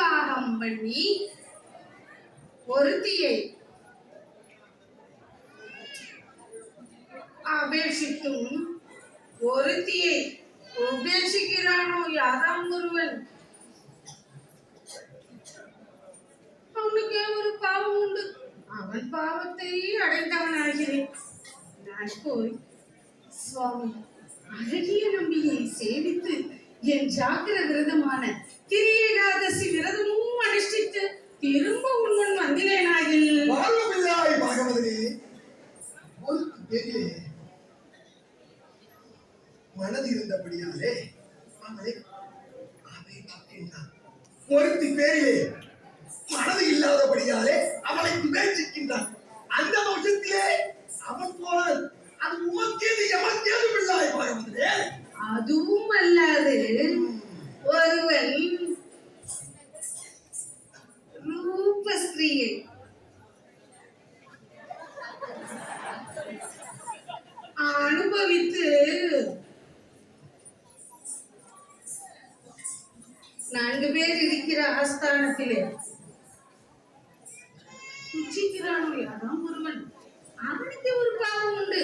விவாகம் பண்ணி ஒருத்தியை அபேட்சித்தும் ஒருத்தியை உபேட்சிக்கிறானோ யாதாம் ஒருவன், அவனுக்கே ஒரு பாவம் உண்டு, அவன் பாவத்தை அடைந்தவனாகிறேன். நான் போய் சுவாமி அழகிய நம்பியை சேவித்து என் ஜாக்கிர விரதமான திரியேகாதசி விரதமும் அனுஷ்டித்து திரும்ப உன்முன் வந்தினேனாகில். மனது இருந்தபடியாலே அவனை ஒருத்தி பேரிலே மனது இல்லாதபடியாலே அவளை முயற்சிக்கின்றான். அந்த வருஷத்திலே அவன் போனான். அது உமக்கேது எமக்கேது பிள்ளாய் பாகவதே. அதுவும் அல்லாது ஒருவன் ரூபஸ்திரியை அனுபவித்து 4 பேர் இருக்கிற ஆஸ்தானத்திலே உச்சிக்கிறானோ யாதாம் ஒருவன், அவனுக்கு ஒரு பாவம் உண்டு,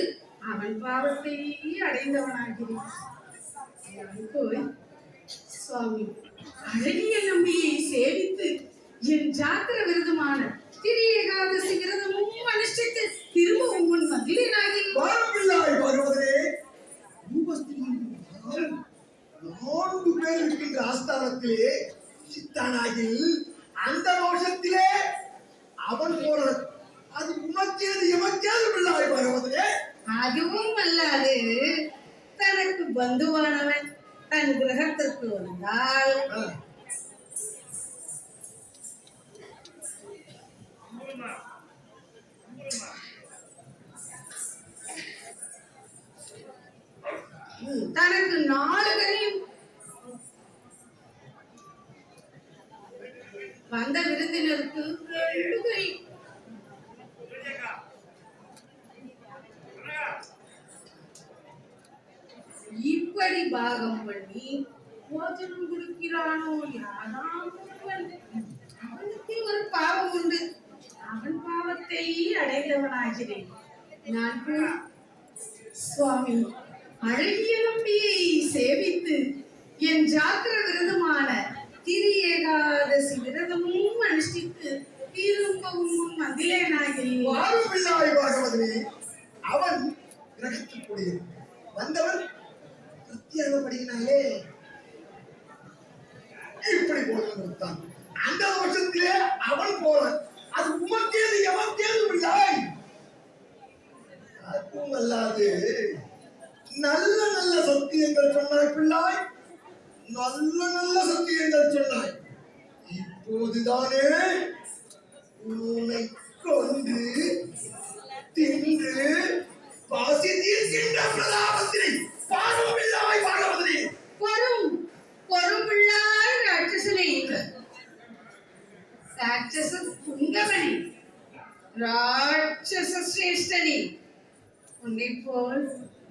அவன் பாவத்தை அடைந்தவனாகிறேன். போய் சுவாமி அழகிய நம்பியை சேவித்து என் ஜாத்திர விரதமான திரியேகாதசி விரதமும் அனுஷ்டித்து திரும்பவும் முன் வந்திலேனாகி. பகவதே, 4 பேர் இருக்கின்ற ஆஸ்தானத்திலே சித்தானாகில் அந்த வருஷத்திலே அவன் போனான். அது உமக்கேது எமக்கேது பிள்ளாய் பகவதே. அதுவும் அல்லாது தனக்கு பந்துவானவன் தன் கிரகத்திற்கு வந்தால் தனக்கு 4 கனியும் வந்த விருந்தினருக்கு 2 கனி, இப்படி பாகம் பண்ணி போஜனம் கொடுக்கிறானோ யாதாம் ஒருவன், அவனுக்கு ஒரு பாவம் உண்டு, அவன் பாவத்தை அடைந்தவனாகிறேன். நான் சுவாமி அழகிய நம்பியை சேவித்து என் ஜாக்கிர விரதமான திரியேகாதசி விரதமும் அனுஷ்டித்து திரும்பவும் வந்திலேனாகிறேன். பாகவதே, அவன் கிரகத்துக்குரிய வந்தவன் பிரத்யேகப்படுகினாலே இப்படி போனான். அந்த வருஷத்திலே அவன் போனான். அது உமக்கேது எமக்கேது பிள்ளாய். அதுவும் அல்லாது நல்ல நல்ல சத்தியங்கள் சொன்னாய் பிள்ளாய், நல்ல நல்ல சத்தியங்கள் சொன்னாய். இப்போதுதானே உன்னை கொண்டு தின்று பாசி தீர்க்கின்ற பிரதாபத்தினை பாருமில்லாய் பாகவதே. பொறும்பிள்ளாய் ராட்சசனை, ராட்சச புங்கவனி, ராட்சச சிரேஷ்டனி, உன்னை போல்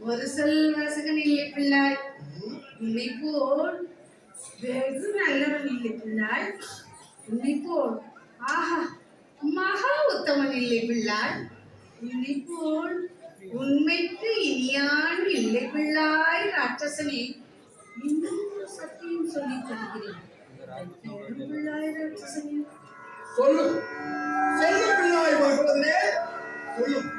ஒரு செல்வாசகன் இல்லை பிள்ளாய், உன்னை போல் வெகு நல்லவன் இல்லை பிள்ளாய், உன்னை போல் ஆஹா மகா உத்தமன் இல்லை பிள்ளாய், உன்னை போல் உண்மைக்கு இனியான் இல்லை பிள்ளாய் ராட்சசனே. இன்னும் சத்தியம் சொல்லி தருகிறேன் பிள்ளாய் ராட்சசனே. சொல்லும் சொல்லும் பிள்ளாய் பகவதே, சொல்லும்.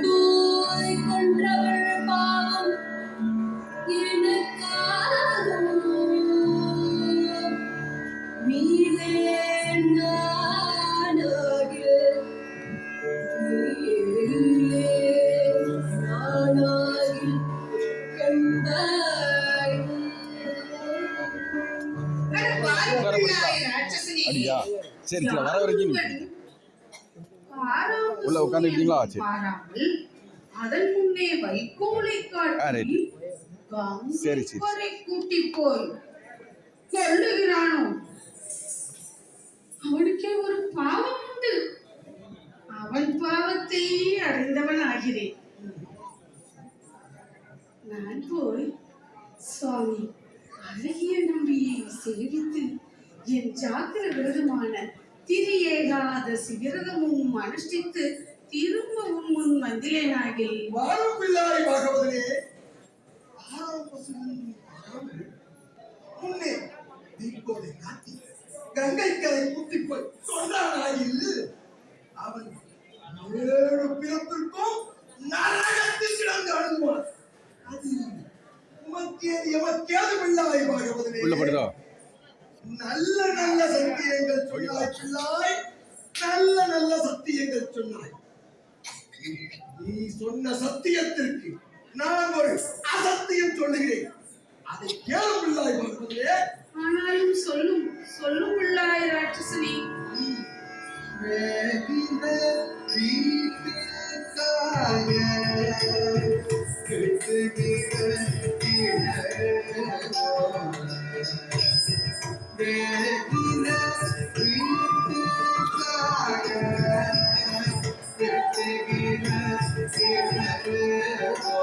போய் கொன்றவள் பாவம் எனக்காகும் மீதேன் நானாகில் நானாகில் கண்டாய் அட பாருப்பிள்ளாய் ராட்சசனே. அப்படியா? சரி சரி, வர வரைக்கும் பாராமல் உள்ள உட்கார்ந்துக்கிட்டீங்களா? சரி. பாராமல் அதன் முன்னே வைக்கோலை ரைட். காட்டி சரி, சரி. வரை கூட்டி போய் கொள்ளுகிறானோ அவனுக்கே ஒரு பாவம் உண்டு. அவன் பாவத்தை அடைந்தவன் ஆகிறேன். நான் போய் சுவாமி அழகிய நம்பியை சேவித்து என் ஜாக்கிர விரதமான திரு ஏகாதசி விரதமும் அனுஷ்டித்து திரும்பவும் முன் வந்திலேனாகில் வாழும் பிள்ளாய் பாகவதனே, ஆறாம் பசுவின் பாராமல் முன்னே தீக்கோலை காட்டி கங்கை கரை குத்தி போய் சொன்னானாயில் அவன் 7 பிறப்பிற்கும் நரகத்தில் கிடந்து அழுவான். அது உமக்கேது எமக்கேது பிள்ளாய் உள்ள பாகவதனே. படுதோ? நல்ல நல்ல சத்தியங்கள் சொன்னாய் பிள்ளாய், நல்ல நல்ல சத்தியங்கள் சொன்னாய். நீ சொன்ன சத்தியத்திற்கு நான் ஒரு அசத்தியம் சொல்லுகிறேன். அதை கேளும் பிள்ளாய் பாகவதனே. ஆனாலும் சொல்லும் சொல்லும் பிள்ளாய் ராட்சசனே. வேகின வீட்டுக்காக கெட்டுகிற கிணறோ. வேகின வீட்டுக்காக கெட்டுகிற கிணறோ.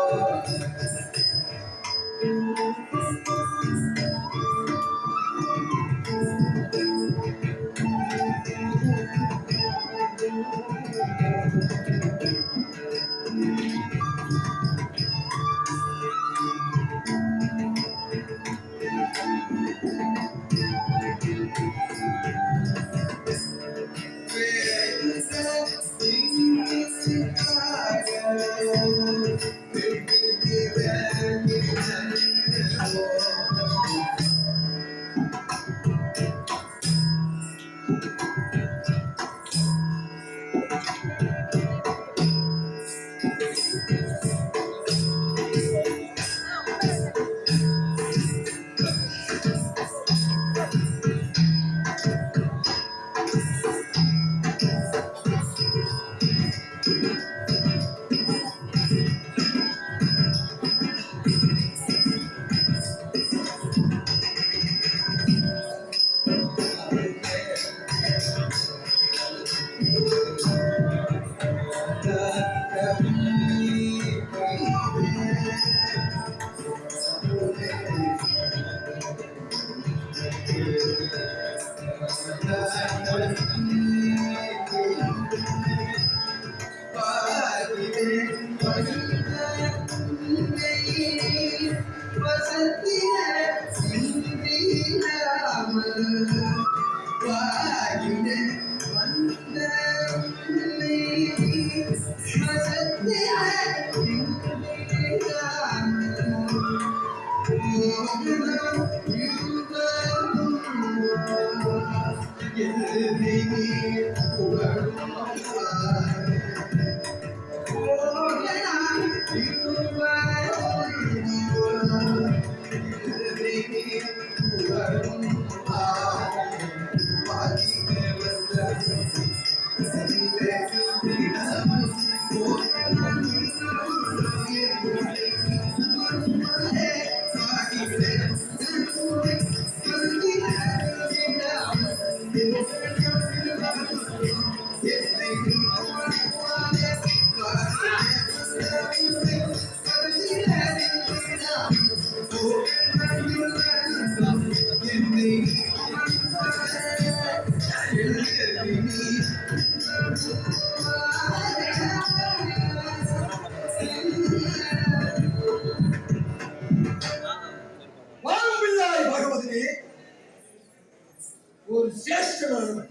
வாழும் பிள்ளாய் பாகவதனே, ஒரு சிரேஷ்டனானவன்